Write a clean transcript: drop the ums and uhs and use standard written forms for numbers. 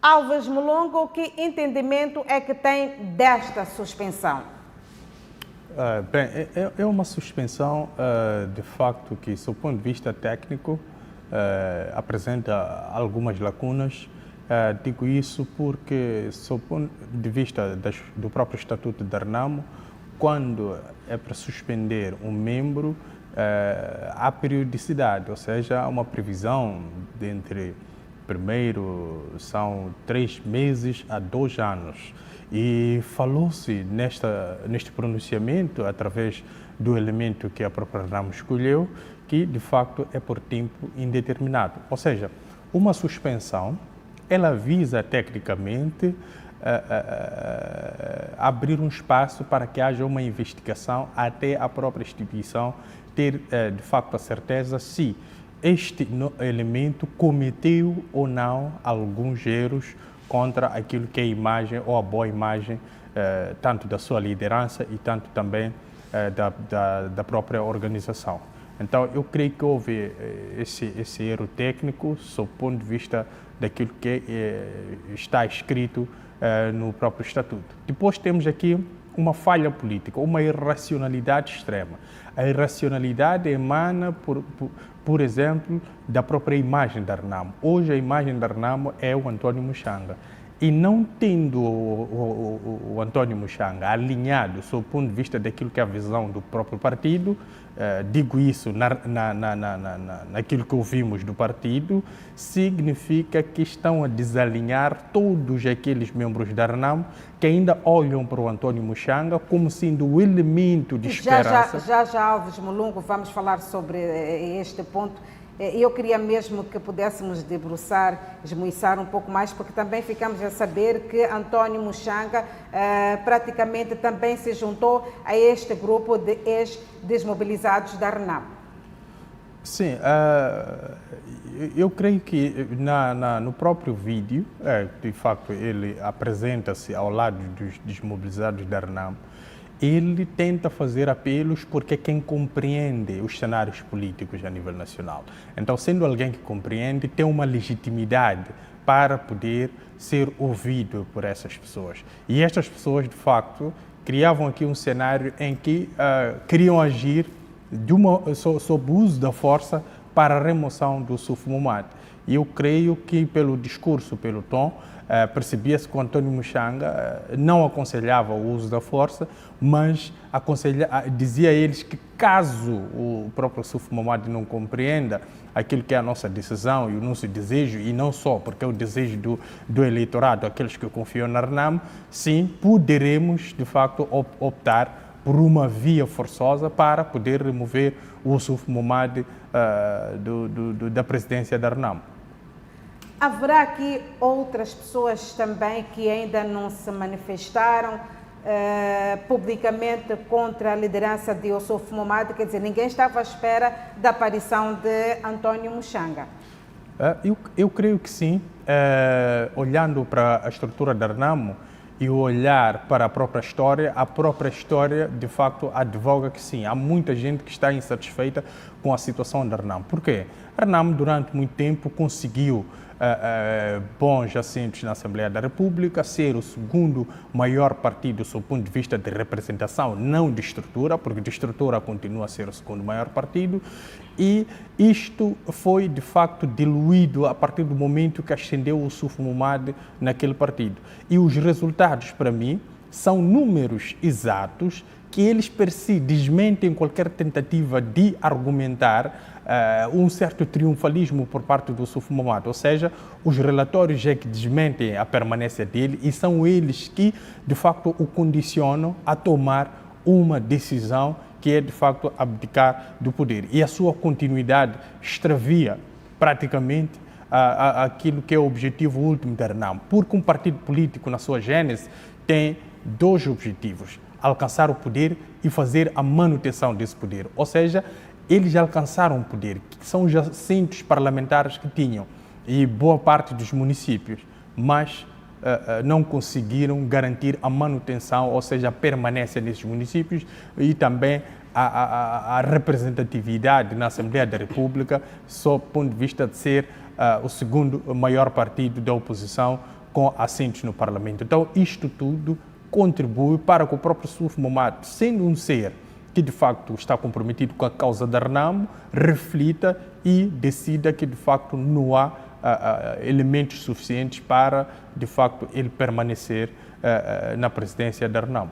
Alves Mulungu, que entendimento é que tem desta suspensão? Bem, é uma suspensão, de facto, que, do ponto de vista técnico, apresenta algumas lacunas. Digo isso porque, do ponto de vista do próprio Estatuto da Renamo, quando é para suspender um membro, há periodicidade, ou seja, há uma previsão de entre, primeiro, são 3 meses a 2 anos. E falou-se neste pronunciamento, através do elemento que a própria Renamo escolheu, que de facto é por tempo indeterminado. Ou seja, uma suspensão, ela visa tecnicamente abrir um espaço para que haja uma investigação até a própria instituição ter de facto a certeza se este elemento cometeu ou não alguns erros contra aquilo que é a imagem ou a boa imagem, tanto da sua liderança e tanto também da própria organização. Então, eu creio que houve esse erro técnico, sob o ponto de vista daquilo que está escrito no próprio Estatuto. Depois temos aqui uma falha política, uma irracionalidade extrema. A irracionalidade emana, por exemplo, da própria imagem da Renamo. Hoje a imagem da Renamo é o António Muxanga. E não tendo o António Muxanga alinhado, sob o ponto de vista daquilo que é a visão do próprio partido, digo isso naquilo que ouvimos do partido, significa que estão a desalinhar todos aqueles membros da Renamo que ainda olham para o António Muxanga como sendo o elemento de esperança. Já, Alves Mulungu, vamos falar sobre este ponto. Eu queria mesmo que pudéssemos debruçar, esmiuçar um pouco mais, porque também ficamos a saber que António Muxanga praticamente também se juntou a este grupo de ex-desmobilizados da Renamo. Sim, eu creio que no próprio vídeo, de facto, ele apresenta-se ao lado dos desmobilizados da Renamo. Ele tenta fazer apelos porque é quem compreende os cenários políticos a nível nacional. Então, sendo alguém que compreende, tem uma legitimidade para poder ser ouvido por essas pessoas. E estas pessoas, de facto, criavam aqui um cenário em que queriam agir sob o uso da força para a remoção do Suf Momad. E eu creio que, pelo discurso, pelo tom, percebia-se que o António Muxanga não aconselhava o uso da força, mas dizia a eles que, caso o próprio Suf Momad não compreenda aquilo que é a nossa decisão e o nosso desejo, e não só, porque é o desejo do eleitorado, aqueles que confiam na Renamo, sim, poderemos, de facto, optar por uma via forçosa para poder remover o Suf Momad da presidência da Renamo. Haverá aqui outras pessoas também que ainda não se manifestaram publicamente contra a liderança de Suf Momad, quer dizer, ninguém estava à espera da aparição de António Muxanga. Eu creio que sim, olhando para a estrutura da Renamo e olhar para a própria história de facto advoga que sim, há muita gente que está insatisfeita com a situação da Renamo. Por quê? A Renamo durante muito tempo conseguiu bons assentos na Assembleia da República, ser o segundo maior partido sob o ponto de vista de representação, não de estrutura, porque de estrutura continua a ser o segundo maior partido, e isto foi de facto diluído a partir do momento que ascendeu o Suf Momad naquele partido. E os resultados, para mim, são números exatos que eles per si desmentem qualquer tentativa de argumentar um certo triunfalismo por parte do Suf Momad, ou seja, os relatórios é que desmentem a permanência dele e são eles que, de facto, o condicionam a tomar uma decisão que é, de facto, abdicar do poder. E a sua continuidade extravia, praticamente, aquilo que é o objetivo último da Renamo, porque um partido político, na sua gênese, tem 2 objetivos: alcançar o poder e fazer a manutenção desse poder. Ou seja, eles já alcançaram o poder, que são os assentos parlamentares que tinham, e boa parte dos municípios, mas não conseguiram garantir a manutenção, ou seja, a permanência nesses municípios e também a representatividade na Assembleia da República, sob o ponto de vista de ser o segundo maior partido da oposição com assentos no Parlamento. Então, isto tudo contribui para que o próprio Suf Momad, sendo um ser que de facto está comprometido com a causa da Renamo, reflita e decida que de facto não há elementos suficientes para de facto ele permanecer na presidência da Renamo.